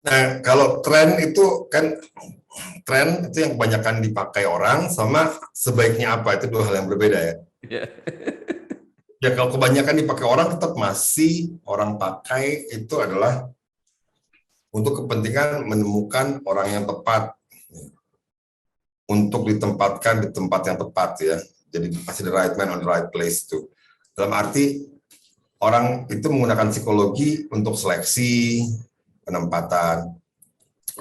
Nah, kalau tren itu kan tren itu yang kebanyakan dipakai orang sama sebaiknya apa itu dua hal yang berbeda ya. Ya. Ya kalau kebanyakan dipakai orang tetap masih orang pakai itu adalah untuk kepentingan menemukan orang yang tepat untuk ditempatkan di tempat yang tepat ya. Jadi masih the right man on the right place itu. Dalam arti orang itu menggunakan psikologi untuk seleksi, penempatan,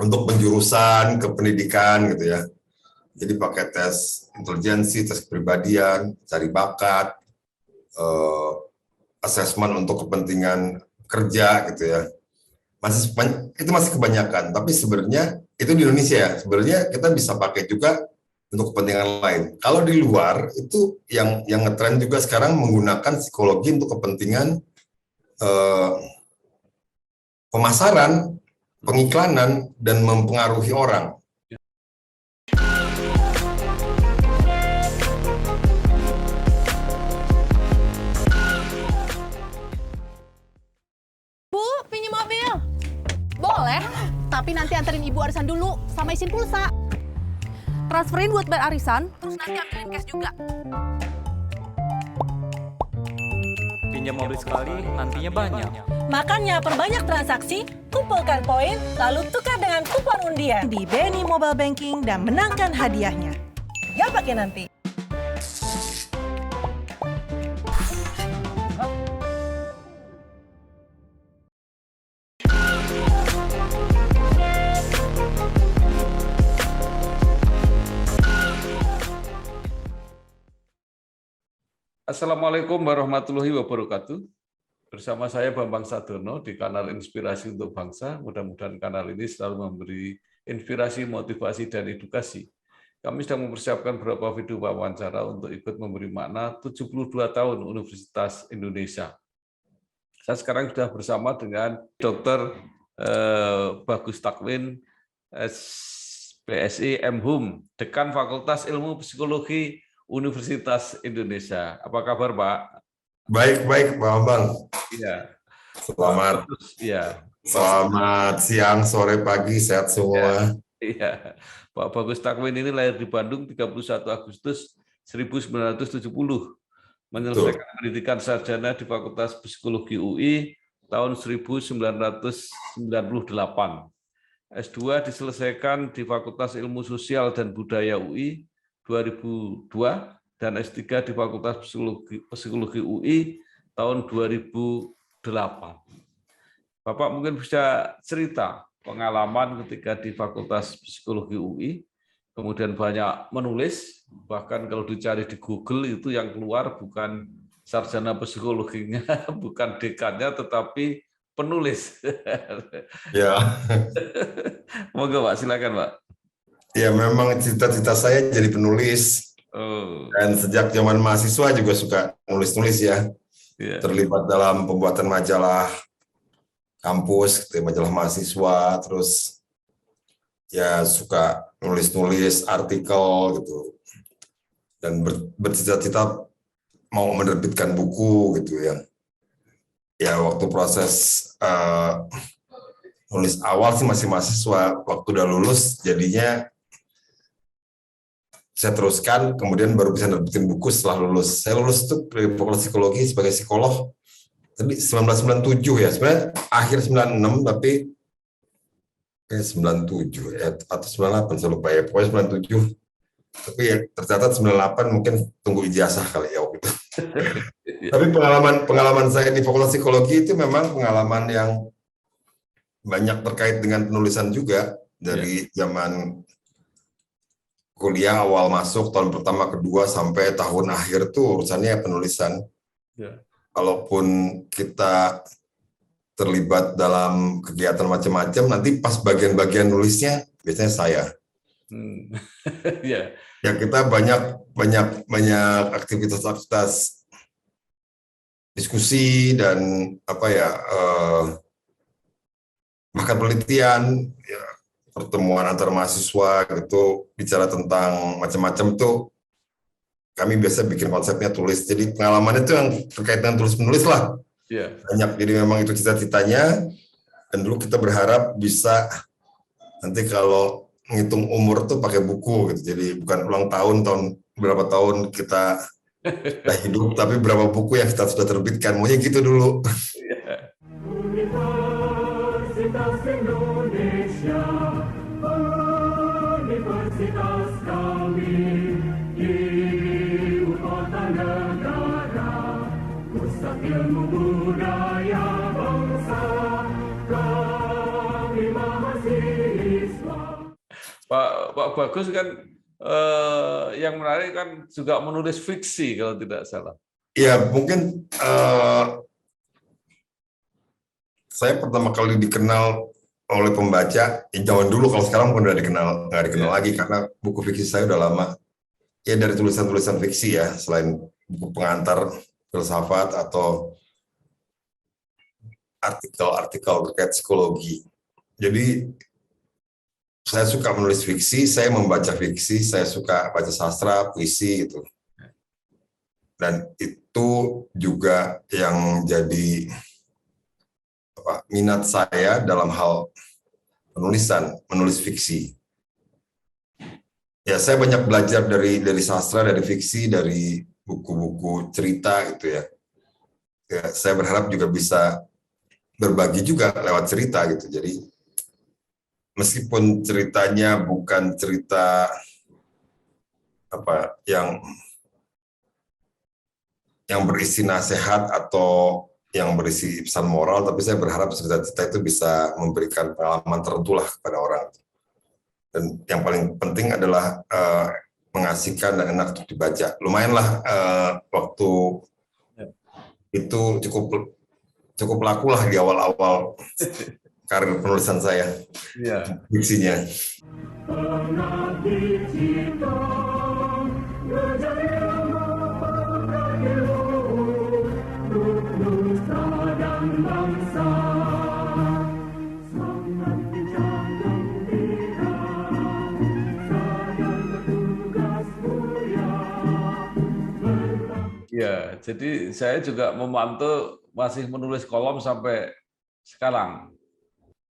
untuk penjurusan ke pendidikan gitu ya. Jadi pakai tes intelijensi, tes kepribadian, cari bakat, assessment untuk kepentingan kerja gitu ya. Itu masih kebanyakan, tapi sebenarnya itu di Indonesia ya. Sebenarnya kita bisa pakai juga untuk kepentingan lain. Kalau di luar itu yang ngetren juga sekarang menggunakan psikologi untuk kepentingan pemasaran, pengiklanan, dan mempengaruhi orang. Bu, pinjam mobil. Boleh, tapi nanti anterin ibu arisan dulu sama isin pulsa. Transferin buat bayar arisan, terus nanti ambilin cash juga. Pinjam mobil sekali, nantinya banyak. Makanya perbanyak transaksi, kumpulkan poin, lalu tukar dengan kupon undian di BNI Mobile Banking dan menangkan hadiahnya. Gak pakai nanti. Assalamualaikum warahmatullahi wabarakatuh. Bersama saya Bambang Sadono di kanal Inspirasi untuk Bangsa. Mudah-mudahan kanal ini selalu memberi inspirasi, motivasi, dan edukasi. Kami sedang mempersiapkan beberapa video wawancara untuk ikut memberi makna 72 tahun Universitas Indonesia. Saya sekarang sudah bersama dengan Dr. Bagus Takwin, SPSI M.Hum, Dekan Fakultas Ilmu Psikologi Universitas Indonesia. Apa kabar, Pak? Baik, Pak Bambang. Iya. Selamat. Iya. Selamat siang, sore, pagi, sehat semua. Iya. Pak Bagus Takwin ini lahir di Bandung 31 Agustus 1970. Menyelesaikan pendidikan sarjana di Fakultas Psikologi UI tahun 1998. S2 diselesaikan di Fakultas Ilmu Sosial dan Budaya UI 2002 dan S3 di Fakultas Psikologi UI tahun 2008. Bapak mungkin bisa cerita pengalaman ketika di Fakultas Psikologi UI, kemudian banyak menulis, bahkan kalau dicari di Google itu yang keluar bukan sarjana psikologinya, bukan dekannya, tetapi penulis. Ya. Moga Pak, silakan Pak. Ya memang cita-cita saya jadi penulis. Dan sejak zaman mahasiswa juga suka nulis-nulis ya. Terlibat dalam pembuatan majalah kampus, majalah mahasiswa, terus ya suka nulis-nulis artikel gitu. Dan bercita-cita mau menerbitkan buku gitu ya. Ya waktu proses nulis awal sih masih mahasiswa, waktu udah lulus jadinya saya teruskan, kemudian baru bisa nerbitin buku setelah lulus. Saya lulus itu dari Fakultas Psikologi sebagai psikolog, tapi 1997 ya, sebenarnya akhir 96, tapi kayak 97 ya, atau 98, saya lupa ya, pokoknya 97. Tapi ya tercatat 98, mungkin tunggu ijazah kali ya waktu itu. Tapi pengalaman saya di Fakultas Psikologi itu memang pengalaman yang banyak terkait dengan penulisan juga, dari zaman kuliah awal masuk tahun pertama kedua sampai tahun akhir tuh urusannya penulisan. Kalaupun kita terlibat dalam kegiatan macam-macam, nanti pas bagian-bagian nulisnya biasanya saya. Ya kita banyak aktivitas diskusi dan bahkan penelitian ya. Pertemuan antar mahasiswa gitu, bicara tentang macam-macam tuh, kami biasa bikin konsepnya tulis. Jadi pengalaman itu yang terkait dengan tulis-menulis lah. Banyak, jadi memang itu cita-citanya. Dan dulu kita berharap bisa nanti kalau ngitung umur tuh pakai buku gitu. Jadi bukan ulang tahun berapa tahun kita hidup, tapi berapa buku yang kita sudah terbitkan. Maunya gitu dulu. Universitas Indonesia, universitas kami, ibu kota negara, pusat ilmu budaya bangsa, kami mahasiswa. Pak Bagus kan yang menarik kan juga menulis fiksi kalau tidak salah. Ya mungkin saya pertama kali dikenal oleh pembaca, zaman dulu, kalau sekarang pun udah nggak dikenal lagi karena buku fiksi saya udah lama. Ya dari tulisan-tulisan fiksi ya, selain buku pengantar filsafat atau artikel-artikel terkait psikologi. Jadi saya suka menulis fiksi, saya membaca fiksi, saya suka baca sastra, puisi gitu. Dan itu juga yang jadi minat saya dalam hal menulis fiksi. Ya, saya banyak belajar dari sastra, dari fiksi, dari buku-buku cerita gitu ya. Ya, saya berharap juga bisa berbagi juga lewat cerita gitu. Jadi meskipun ceritanya bukan cerita yang berisi nasihat atau yang berisi pesan moral, tapi saya berharap cerita-cerita itu bisa memberikan pengalaman tertentu lah kepada orang. Dan yang paling penting adalah mengasihkan dan enak untuk dibaca. Lumayanlah waktu itu cukup laku lah di awal-awal karir penulisan saya, fiksinya. Ya, jadi saya juga memantau masih menulis kolom sampai sekarang.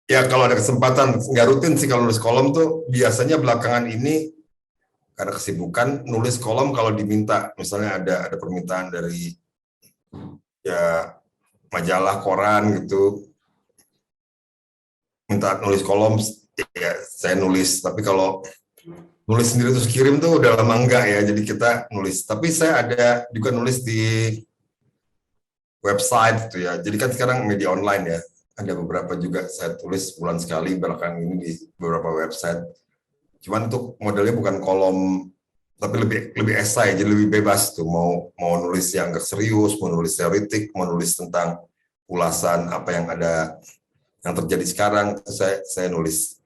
Ya, kalau ada kesempatan, nggak rutin sih kalau nulis kolom tuh, biasanya belakangan ini karena kesibukan nulis kolom kalau diminta, misalnya ada permintaan dari ya majalah, koran gitu, minta nulis kolom, ya saya nulis. Tapi kalau nulis sendiri terus kirim tuh udah lama enggak ya, jadi kita nulis. Tapi saya ada juga nulis di website gitu ya. Jadi kan sekarang media online ya, ada beberapa juga saya tulis bulan sekali belakang ini di beberapa website. Cuman untuk modelnya bukan kolom, tapi lebih esai, jadi lebih bebas tuh. Mau nulis yang agak serius, mau nulis teoritik, mau nulis tentang ulasan apa yang ada yang terjadi sekarang, saya nulis.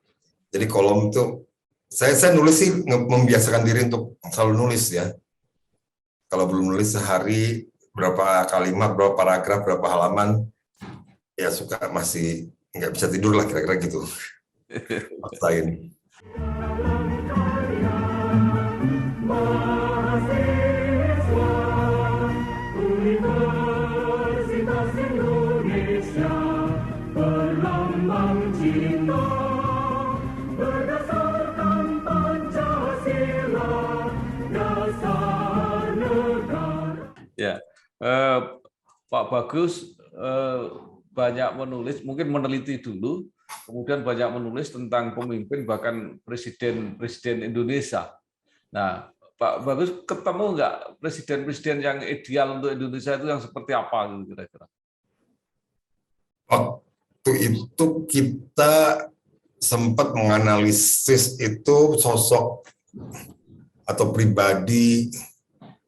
Jadi kolom tuh saya nulis sih membiasakan diri untuk selalu nulis ya. Kalau belum nulis sehari berapa kalimat, berapa paragraf, berapa halaman, ya suka masih nggak bisa tidur lah kira-kira gitu. Maksain. Universitas Indonesia, berlambang cinta, berdasarkan Pancasila, dasar negara. Ya, Pak Bagus banyak menulis, mungkin meneliti dulu, kemudian banyak menulis tentang pemimpin, bahkan presiden Indonesia. Nah, Pak Bagus ketemu nggak presiden-presiden yang ideal untuk Indonesia itu yang seperti apa gitu kira-kira? Waktu itu kita sempat menganalisis itu sosok atau pribadi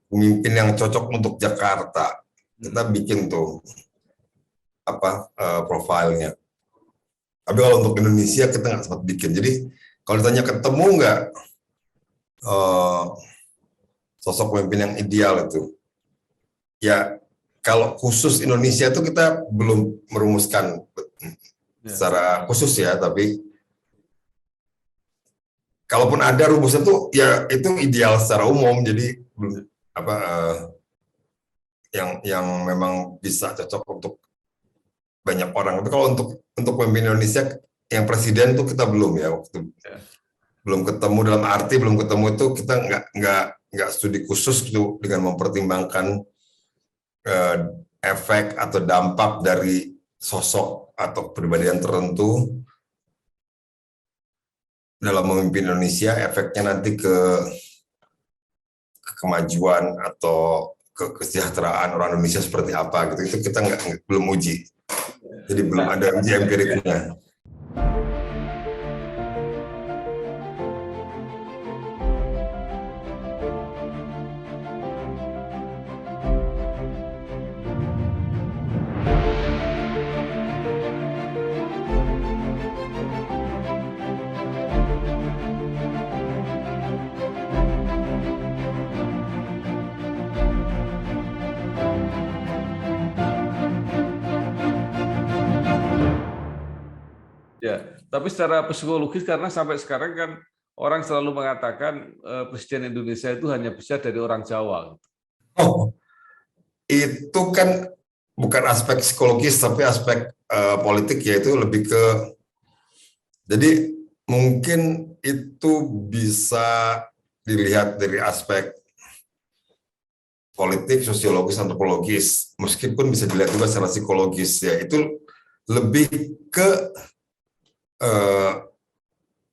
pemimpin yang cocok untuk Jakarta. Kita bikin tuh profilnya. Tapi kalau untuk Indonesia kita nggak sempat bikin. Jadi kalau ditanya ketemu nggak sosok pemimpin yang ideal itu, ya kalau khusus Indonesia itu kita belum merumuskan secara khusus ya, tapi kalaupun ada rumusan tuh ya itu ideal secara umum. Jadi yang memang bisa cocok untuk banyak orang. Tapi kalau untuk pemimpin Indonesia yang presiden tuh kita belum ya, waktu belum ketemu, dalam arti belum ketemu itu kita nggak studi khusus gitu dengan mempertimbangkan efek atau dampak dari sosok atau kepribadian tertentu dalam memimpin Indonesia, efeknya nanti ke kemajuan atau ke kesejahteraan orang Indonesia seperti apa gitu. Itu kita belum uji. Jadi belum ada uji empiriknya. Ya, tapi secara psikologis karena sampai sekarang kan orang selalu mengatakan presiden Indonesia itu hanya bisa dari orang Jawa. Oh, itu kan bukan aspek psikologis tapi aspek politik, yaitu lebih ke, jadi mungkin itu bisa dilihat dari aspek politik, sosiologis, antropologis, meskipun bisa dilihat juga secara psikologis ya. Itu lebih ke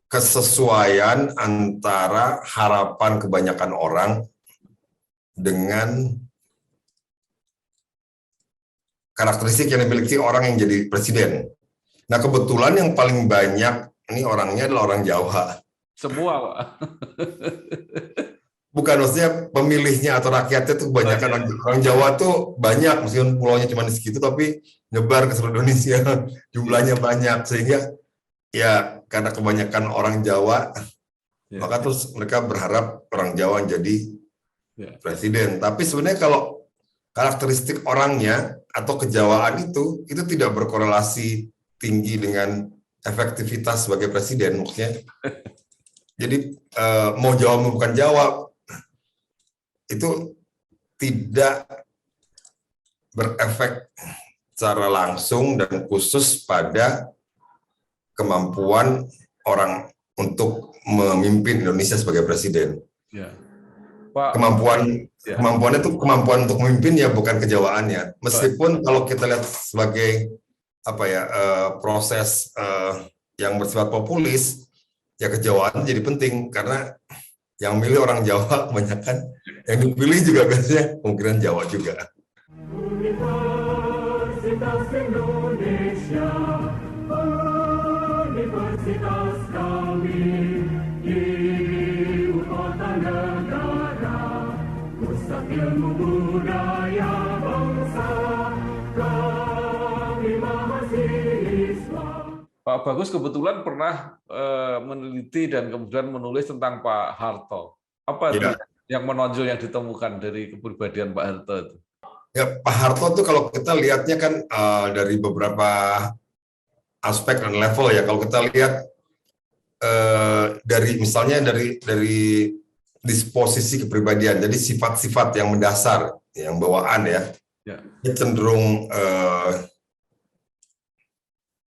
kesesuaian antara harapan kebanyakan orang dengan karakteristik yang dimiliki orang yang jadi presiden. Nah, kebetulan yang paling banyak ini orangnya adalah orang Jawa. Semua, Pak. Bukan, maksudnya pemilihnya atau rakyatnya tuh kebanyakan orang Jawa tuh banyak, meskipun pulaunya cuma di segitu, tapi nyebar ke seluruh Indonesia, jumlahnya banyak, sehingga ya karena kebanyakan orang Jawa, maka terus mereka berharap orang Jawa jadi presiden. Tapi sebenarnya kalau karakteristik orangnya atau kejawaan itu tidak berkorelasi tinggi dengan efektivitas sebagai presiden, maksudnya. Jadi mau Jawa mau bukan Jawa, itu tidak berefek secara langsung dan khusus pada kemampuan orang untuk memimpin Indonesia sebagai presiden. Ya. Pak, kemampuannya itu kemampuan untuk memimpin ya, bukan kejawaannya. Meskipun kalau kita lihat sebagai proses yang bersifat populis, ya kejawaan jadi penting karena yang milih orang Jawa kebanyakan, yang dipilih juga biasanya kemungkinan Jawa juga. Universitas Indonesia, universitas kami di ibu kota negara, pusat ilmu budaya bangsa, kami mahasiswa. Pak Bagus kebetulan pernah meneliti dan kemudian menulis tentang Pak Harto. Apa itu yang menonjol yang ditemukan dari kepribadian Pak Harto itu? Ya, Pak Harto itu kalau kita lihatnya kan dari beberapa aspek dan level ya. Kalau kita lihat dari misalnya dari disposisi kepribadian, jadi sifat-sifat yang mendasar, yang bawaan ya. Dia cenderung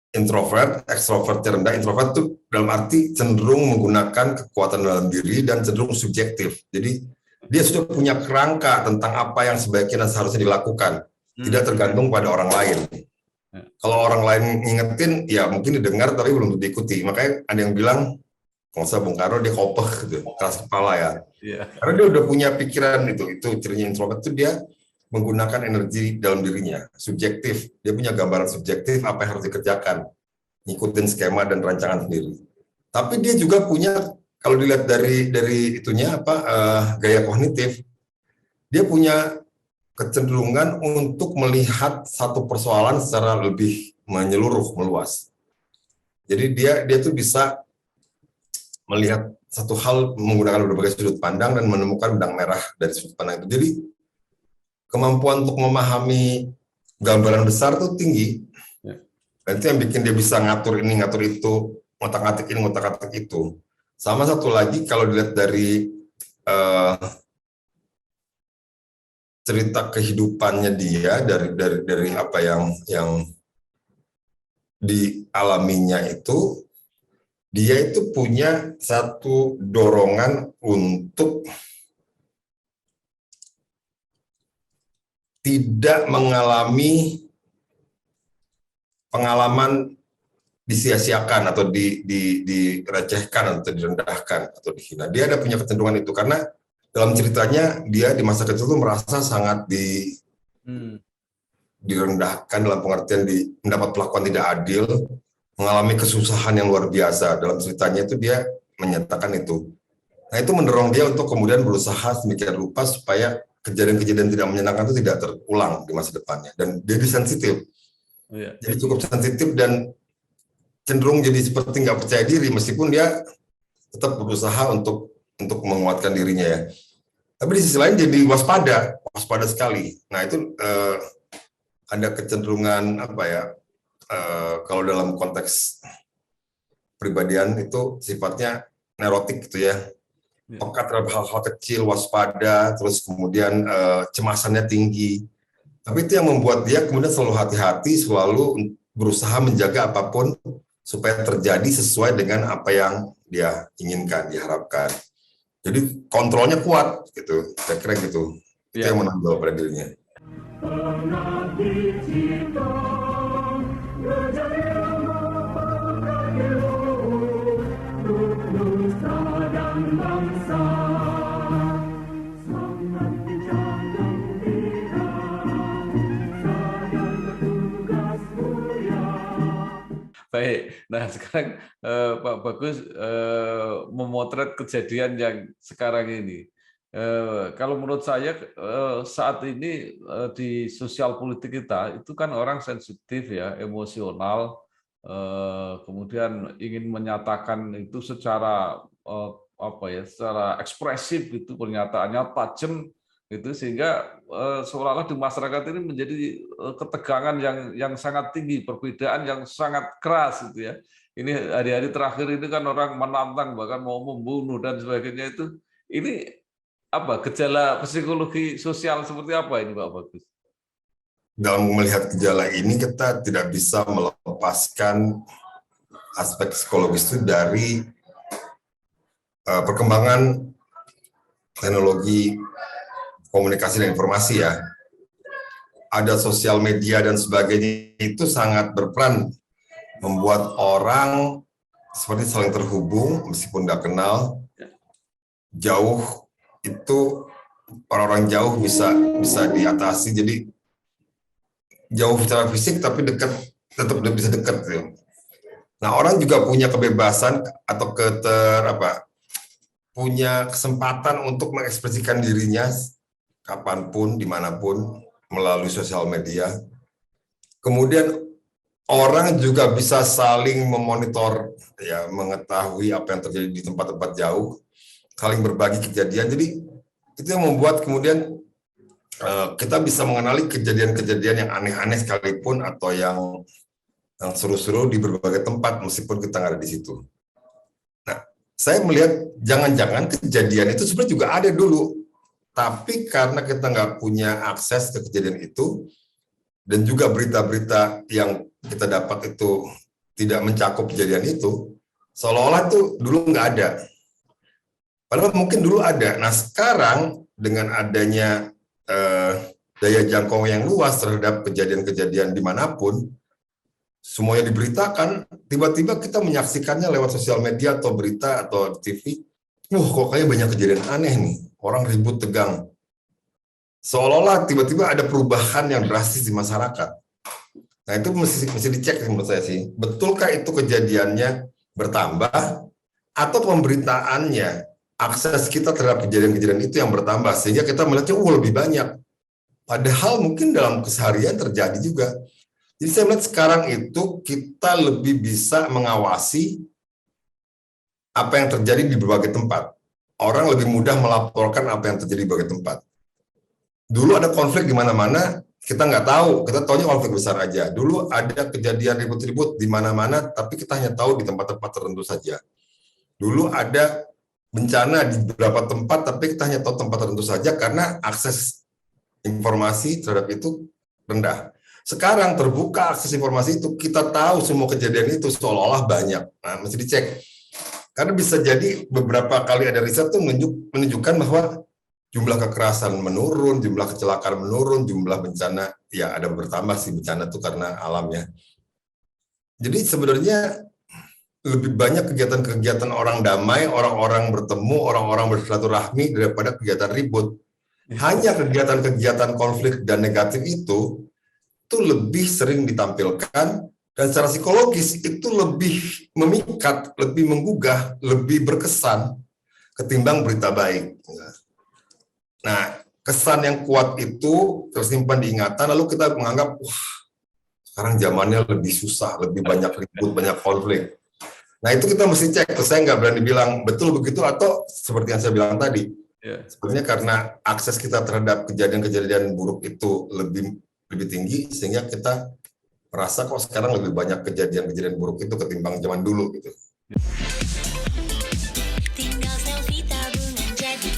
introvert, ekstrovert rendah. Introvert itu dalam arti cenderung menggunakan kekuatan dalam diri dan cenderung subjektif. Jadi dia sudah punya kerangka tentang apa yang sebaiknya dan seharusnya dilakukan, tidak tergantung pada orang lain. Kalau orang lain ngingetin, ya mungkin didengar tapi belum diikuti. Makanya ada yang bilang, kalau saya Bung Karno dia kopeh gitu, keras kepala ya. Karena dia udah punya pikiran itu cirinya introvert itu dia menggunakan energi dalam dirinya, subjektif. Dia punya gambaran subjektif apa yang harus dikerjakan, ngikutin skema dan rancangan sendiri. Tapi dia juga punya, kalau dilihat dari itunya gaya kognitif, dia punya kecenderungan untuk melihat satu persoalan secara lebih menyeluruh, meluas. Jadi dia tuh bisa melihat satu hal menggunakan berbagai sudut pandang dan menemukan benang merah dari sudut pandang itu. Jadi kemampuan untuk memahami gambaran besar tuh tinggi. Dan itu yang bikin dia bisa ngatur ini, ngatur itu, ngotak-ngatik ini, ngotak-ngatik itu. Sama satu lagi kalau dilihat dari cerita kehidupannya dia, dari apa yang dialaminya itu, dia itu punya satu dorongan untuk tidak mengalami pengalaman disia-siakan atau direcehkan atau direndahkan atau dihina. Dia ada punya kecenderungan itu karena dalam ceritanya dia di masa kecil itu merasa sangat direndahkan dalam pengertian mendapat perlakuan tidak adil, mengalami kesusahan yang luar biasa. Dalam ceritanya itu dia menyatakan itu. Nah, itu mendorong dia untuk kemudian berusaha sedemikian rupa supaya kejadian-kejadian tidak menyenangkan itu tidak terulang di masa depannya. Dan dia sensitif. Jadi cukup sensitif dan cenderung jadi seperti nggak percaya diri meskipun dia tetap berusaha untuk menguatkan dirinya ya. Tapi di sisi lain jadi waspada sekali. Nah itu ada kecenderungan kalau dalam konteks pribadian itu sifatnya neurotik gitu ya. Peka terhadap hal-hal kecil, waspada, terus kemudian cemasannya tinggi. Tapi itu yang membuat dia kemudian selalu hati-hati, selalu berusaha menjaga apapun supaya terjadi sesuai dengan apa yang dia inginkan, diharapkan. Jadi kontrolnya kuat, gitu. Saya kira gitu. Itu yang menonjol pada dirinya. Baik, nah sekarang Pak Bagus memotret kejadian yang sekarang ini. Kalau menurut saya saat ini di sosial politik kita itu kan orang sensitif ya, emosional, kemudian ingin menyatakan itu secara secara ekspresif gitu, pernyataannya tajam gitu, sehingga seolah-olah di masyarakat ini menjadi ketegangan yang sangat tinggi, perbedaan yang sangat keras gitu ya. Ini hari-hari terakhir ini kan orang menantang bahkan mau membunuh dan sebagainya itu. Ini gejala psikologi sosial seperti apa ini Pak Bagus? Dalam melihat gejala ini kita tidak bisa melepaskan aspek psikologis itu dari perkembangan teknologi komunikasi dan informasi ya. Ada sosial media dan sebagainya itu sangat berperan membuat orang seperti saling terhubung meskipun tidak kenal. Jauh itu orang-orang jauh bisa diatasi, jadi jauh secara fisik tapi dekat, tetap bisa dekat gitu. Nah, orang juga punya kebebasan atau punya kesempatan untuk mengekspresikan dirinya kapanpun, dimanapun, melalui sosial media. Kemudian orang juga bisa saling memonitor, ya, mengetahui apa yang terjadi di tempat-tempat jauh, saling berbagi kejadian. Jadi itu yang membuat kemudian kita bisa mengenali kejadian-kejadian yang aneh-aneh sekalipun atau yang seru-seru di berbagai tempat meskipun kita nggak ada di situ. Nah, saya melihat jangan-jangan kejadian itu sebenarnya juga ada dulu. Tapi karena kita nggak punya akses ke kejadian itu, dan juga berita-berita yang kita dapat itu tidak mencakup kejadian itu, seolah-olah itu dulu nggak ada. Padahal mungkin dulu ada. Nah sekarang dengan adanya daya jangkau yang luas terhadap kejadian-kejadian dimanapun, semuanya diberitakan, tiba-tiba kita menyaksikannya lewat sosial media atau berita atau TV, kok kayaknya banyak kejadian aneh nih. Orang ribut tegang. Seolah-olah tiba-tiba ada perubahan yang drastis di masyarakat. Nah itu mesti dicek menurut saya sih. Betulkah itu kejadiannya bertambah atau pemberitaannya, akses kita terhadap kejadian-kejadian itu yang bertambah sehingga kita melihatnya lebih banyak. Padahal mungkin dalam keseharian terjadi juga. Jadi saya melihat sekarang itu kita lebih bisa mengawasi apa yang terjadi di berbagai tempat. Orang lebih mudah melaporkan apa yang terjadi di berbagai tempat. Dulu ada konflik di mana-mana, kita nggak tahu, kita taunya konflik besar aja. Dulu ada kejadian ribut-ribut di mana-mana, tapi kita hanya tahu di tempat-tempat tertentu saja. Dulu ada bencana di beberapa tempat, tapi kita hanya tahu tempat tertentu saja karena akses informasi terhadap itu rendah. Sekarang terbuka akses informasi itu, kita tahu semua kejadian itu seolah-olah banyak. Nah, mesti dicek. Karena bisa jadi beberapa kali ada riset tuh menunjukkan bahwa jumlah kekerasan menurun, jumlah kecelakaan menurun, jumlah bencana, ya ada bertambah sih bencana tuh karena alam ya. Jadi sebenarnya lebih banyak kegiatan-kegiatan orang damai, orang-orang bertemu, orang-orang bersilaturahmi daripada kegiatan ribut. Hanya kegiatan-kegiatan konflik dan negatif itu lebih sering ditampilkan dan secara psikologis itu lebih memikat, lebih menggugah, lebih berkesan ketimbang berita baik. Nah, kesan yang kuat itu tersimpan di ingatan, lalu kita menganggap, wah, sekarang zamannya lebih susah, lebih banyak ribut, banyak konflik. Nah, itu kita mesti cek. Saya nggak berani bilang betul begitu atau seperti yang saya bilang tadi. Sebenarnya karena akses kita terhadap kejadian-kejadian buruk itu lebih tinggi, sehingga kita merasa kok sekarang lebih banyak kejadian-kejadian buruk itu ketimbang zaman dulu gitu. Tinggal selfie tabungan jadi.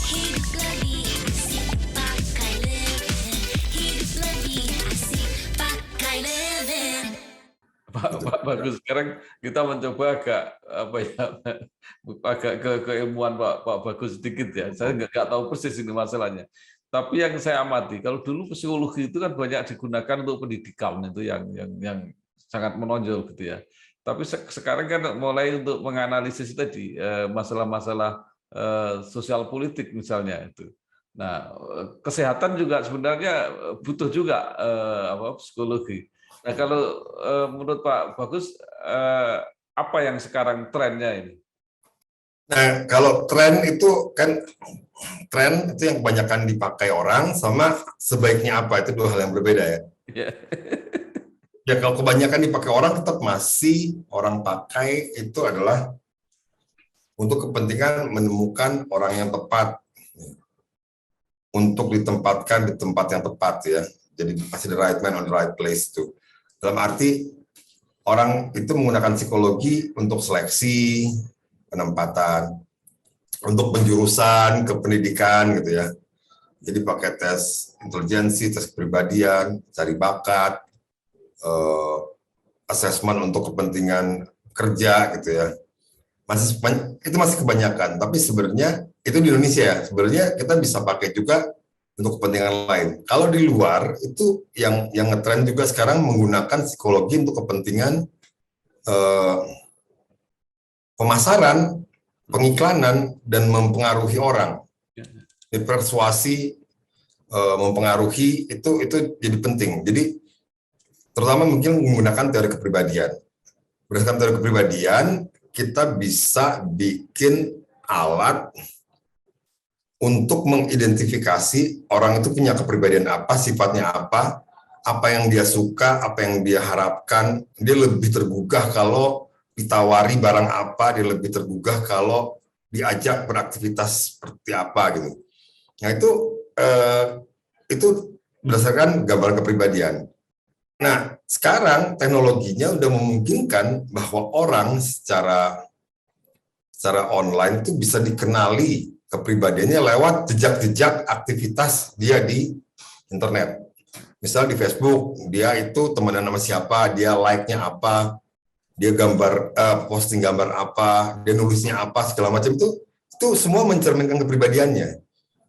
Hidup lebih asik pakai Livin. Hidup lebih asik pakai Livin. Pak Bagus, sekarang kita mencoba agak keilmuan Pak Bagus sedikit ya. Saya nggak tahu persis ini masalahnya. Tapi yang saya amati, kalau dulu psikologi itu kan banyak digunakan untuk pendidikan, itu yang sangat menonjol gitu ya. Tapi sekarang kan mulai untuk menganalisis tadi masalah-masalah sosial politik misalnya itu. Nah, kesehatan juga sebenarnya butuh juga psikologi. Nah, kalau menurut Pak Bagus, apa yang sekarang trennya ini? Nah, kalau tren itu kan, tren itu yang kebanyakan dipakai orang sama sebaiknya apa, itu dua hal yang berbeda ya. Ya, kalau kebanyakan dipakai orang tetap masih orang pakai itu adalah untuk kepentingan menemukan orang yang tepat, untuk ditempatkan di tempat yang tepat ya. Jadi masih the right man on the right place tuh. Dalam arti orang itu menggunakan psikologi untuk seleksi, penempatan, untuk penjurusan ke pendidikan gitu ya. Jadi pakai tes intelijensi, tes kepribadian, cari bakat, asesmen untuk kepentingan kerja gitu ya. Itu masih kebanyakan, tapi sebenarnya itu di Indonesia ya. Sebenarnya kita bisa pakai juga untuk kepentingan lain. Kalau di luar itu yang ngetren juga sekarang menggunakan psikologi untuk kepentingan pemasaran, pengiklanan, dan mempengaruhi orang. Persuasi, mempengaruhi itu jadi penting. Jadi terutama mungkin menggunakan teori kepribadian. Berdasarkan teori kepribadian, kita bisa bikin alat untuk mengidentifikasi orang itu punya kepribadian apa, sifatnya apa yang dia suka, apa yang dia harapkan. Dia lebih tergugah kalau ditawari barang apa, dia lebih tergugah kalau diajak beraktivitas seperti apa gitu. Nah, itu berdasarkan gambaran kepribadian. Nah, sekarang teknologinya udah memungkinkan bahwa orang secara online itu bisa dikenali kepribadiannya lewat jejak-jejak aktivitas dia di internet. Misal di Facebook, dia itu temenan sama siapa, dia like-nya apa, dia posting gambar apa, dia nulisnya apa, segala macam itu semua mencerminkan kepribadiannya.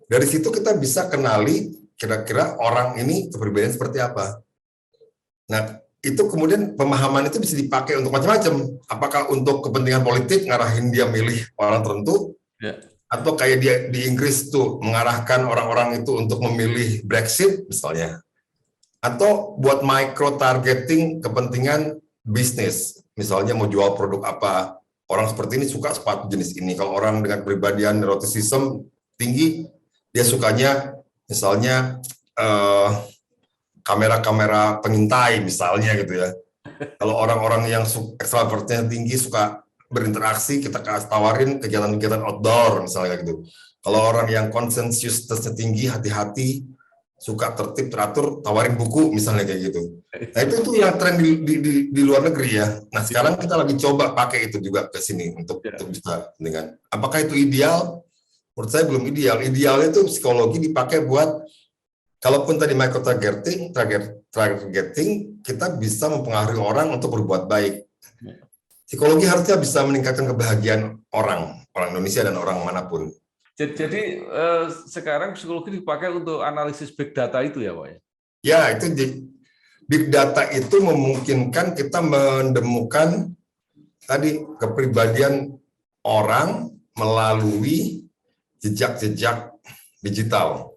Dari situ kita bisa kenali kira-kira orang ini kepribadian seperti apa. Nah, itu kemudian pemahaman itu bisa dipakai untuk macam-macam. Apakah untuk kepentingan politik, ngarahin dia milih orang tertentu, atau kayak dia di Inggris tuh mengarahkan orang-orang itu untuk memilih Brexit misalnya, atau buat micro targeting kepentingan bisnis, misalnya mau jual produk apa, orang seperti ini suka sepatu jenis ini. Kalau orang dengan kepribadian neuroticism tinggi, dia sukanya misalnya kamera-kamera pengintai misalnya gitu ya. Kalau orang-orang yang extrovertnya tinggi suka berinteraksi, kita tawarin kegiatan-kegiatan outdoor misalnya gitu. Kalau orang yang conscientiousness-nya tinggi, hati-hati, suka tertib teratur, tawarin buku misalnya kayak gitu. Nah, itu yang tren di luar negeri ya. Nah, sekarang kita lagi coba pakai itu juga ke sini untuk bisa dengan. Apakah itu ideal? Menurut saya belum ideal. Idealnya itu psikologi dipakai buat kalaupun tadi micro targeting, kita bisa mempengaruhi orang untuk berbuat baik. Psikologi harusnya bisa meningkatkan kebahagiaan orang Indonesia dan orang manapun. Jadi sekarang psikologi dipakai untuk analisis big data itu ya, Pak ya? Ya, itu big data itu memungkinkan kita menemukan tadi kepribadian orang melalui jejak-jejak digital,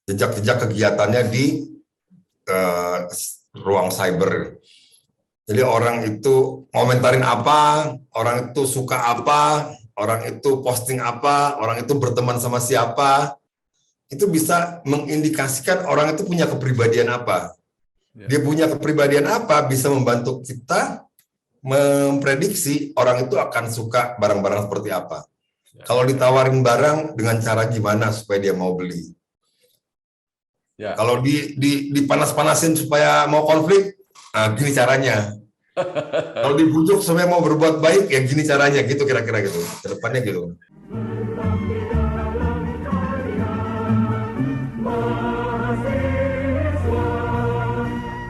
jejak-jejak kegiatannya di ruang cyber. Jadi orang itu komentarin apa, orang itu suka apa, orang itu posting apa, orang itu berteman sama siapa, itu bisa mengindikasikan orang itu punya kepribadian apa. Dia punya kepribadian apa bisa membantu kita memprediksi orang itu akan suka barang-barang seperti apa. Kalau ditawarin barang dengan cara gimana supaya dia mau beli. Kalau dipanas-panasin supaya mau konflik, nah gini caranya. Kalau dibujuk supaya mau berbuat baik, ya gini caranya, gitu kira-kira gitu. Kedepannya gitu.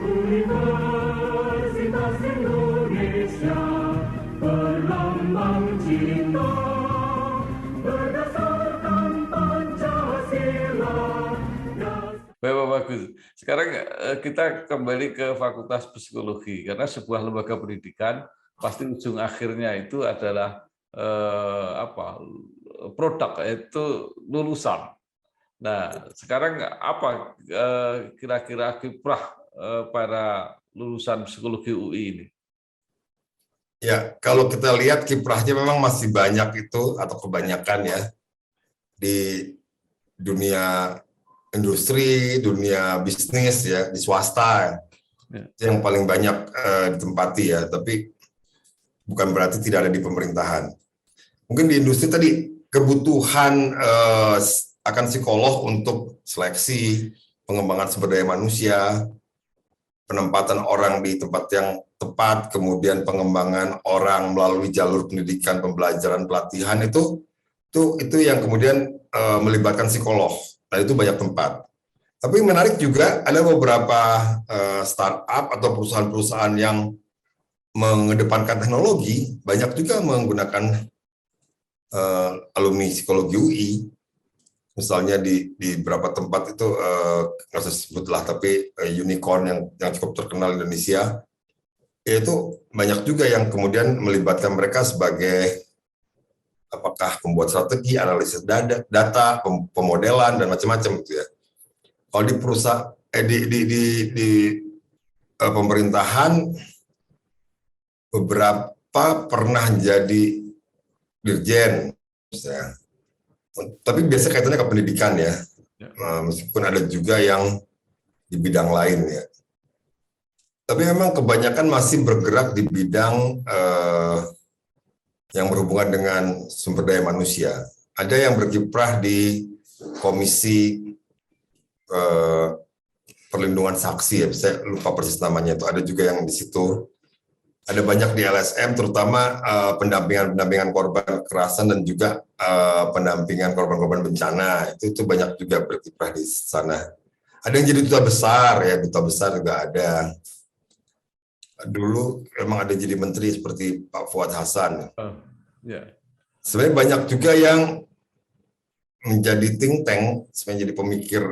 Universitas Indonesia berlambang cinta berdasarkan Pancasila. Bagus. Sekarang kita kembali ke Fakultas Psikologi, karena sebuah lembaga pendidikan pasti ujung akhirnya itu adalah produk, yaitu lulusan. Nah, sekarang apa kira-kira kiprah para lulusan psikologi UI ini? Ya, kalau kita lihat kiprahnya memang masih banyak itu, atau kebanyakan ya, di dunia industri, dunia bisnis ya, di swasta itu yang paling banyak ditempati ya, tapi bukan berarti tidak ada di pemerintahan. Mungkin di industri tadi kebutuhan akan psikolog untuk seleksi, pengembangan sumber daya manusia, penempatan orang di tempat yang tepat, kemudian pengembangan orang melalui jalur pendidikan, pembelajaran, pelatihan itu yang kemudian melibatkan psikolog. Nah, itu banyak tempat. Tapi menarik juga ada beberapa startup atau perusahaan-perusahaan yang mengedepankan teknologi, banyak juga menggunakan alumni psikologi UI. Misalnya di beberapa tempat itu, nggak usah sebutlah, tapi unicorn yang cukup terkenal di Indonesia, itu banyak juga yang kemudian melibatkan mereka sebagai apakah pembuat strategi, analisis data, pemodelan dan macam-macam gitu ya. Kalau di perusahaan di pemerintahan beberapa pernah jadi dirjen, misalnya. Tapi biasanya kaitannya ke pendidikan ya. Meskipun ada juga yang di bidang lain ya. Tapi memang kebanyakan masih bergerak di bidang yang berhubungan dengan sumber daya manusia. Ada yang berkiprah di komisi perlindungan saksi ya, saya lupa persis namanya itu. Ada juga yang di situ. Ada banyak di LSM, terutama pendampingan korban kekerasan dan juga pendampingan korban-korban bencana. Itu banyak juga berkiprah di sana. Ada yang jadi duta besar ya, duta besar juga ada. Dulu emang ada jadi menteri seperti Pak Fuad Hasan. Sebenarnya banyak juga yang menjadi think tank, sebenarnya jadi pemikir,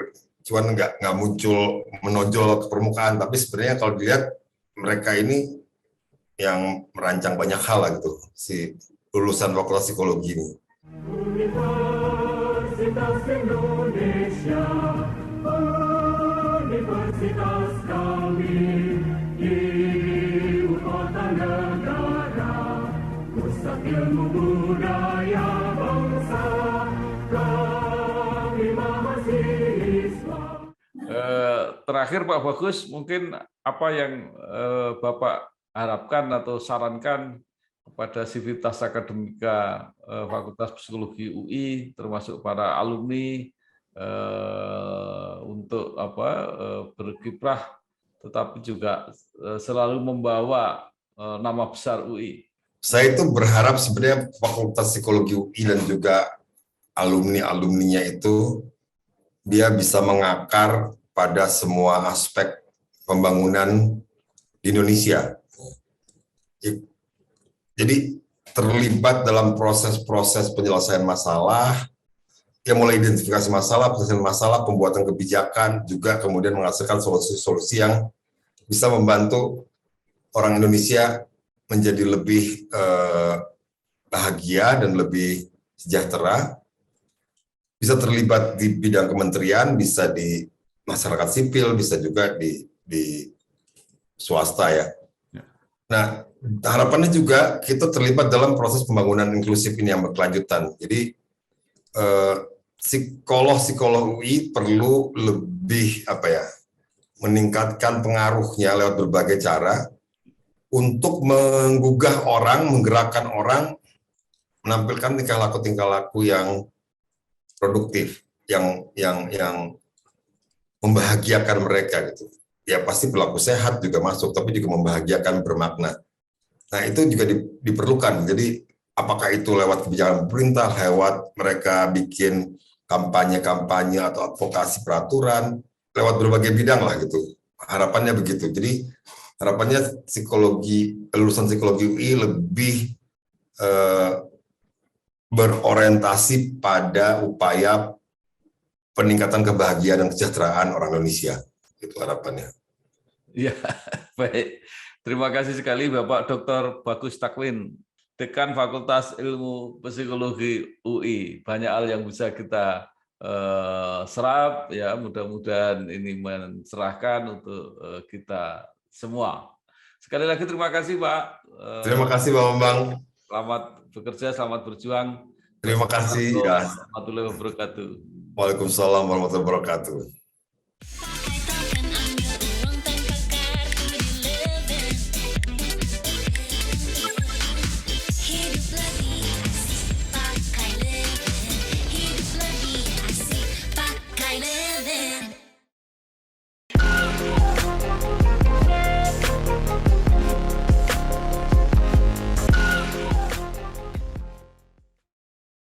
cuman nggak muncul menonjol ke permukaan. Tapi sebenarnya kalau dilihat mereka ini yang merancang banyak hal lah gitu, si lulusan Fakultas Psikologi ini. Universitas Indonesia, universitas kami, ibu kota negara, pusat ilmu budaya bangsa, kami mahasiswa. Terakhir Pak Bagus, mungkin apa yang Bapak harapkan atau sarankan kepada sivitas akademika Fakultas Psikologi UI, termasuk para alumni, untuk berkiprah, tetapi juga selalu membawa nama besar UI. Saya itu berharap sebenarnya Fakultas Psikologi UI dan juga alumni-alumninya itu dia bisa mengakar pada semua aspek pembangunan di Indonesia. Jadi terlibat dalam proses-proses penyelesaian masalah, yang mulai identifikasi masalah, penyelesaian masalah, pembuatan kebijakan, juga kemudian menghasilkan solusi-solusi yang bisa membantu orang Indonesia menjadi lebih bahagia dan lebih sejahtera. Bisa terlibat di bidang kementerian, bisa di masyarakat sipil, bisa juga di swasta ya. Nah, harapannya juga kita terlibat dalam proses pembangunan inklusif ini yang berkelanjutan. Jadi psikolog UI perlu lebih meningkatkan pengaruhnya lewat berbagai cara untuk menggugah orang, menggerakkan orang, menampilkan tingkah laku yang produktif, yang membahagiakan mereka gitu. Ya pasti perilaku sehat juga masuk, tapi juga membahagiakan, bermakna. Nah itu juga diperlukan. Jadi apakah itu lewat kebijakan pemerintah, lewat mereka bikin kampanye-kampanye atau advokasi peraturan, lewat berbagai bidang lah gitu. Harapannya begitu. Jadi harapannya lulusan psikologi UI lebih berorientasi pada upaya peningkatan kebahagiaan dan kesejahteraan orang Indonesia. Itu harapannya. Ya, baik. Terima kasih sekali Bapak Dr. Bagus Takwin, Dekan Fakultas Ilmu Psikologi UI. Banyak hal yang bisa kita serap, ya. Mudah-mudahan ini mencerahkan untuk kita semua. Sekali lagi terima kasih Pak. Terima kasih Pak Bambang. Selamat bekerja, selamat berjuang. Terima kasih. Ya. Warahmatullahi wabarakatuh. Waalaikumsalam warahmatullahi wabarakatuh.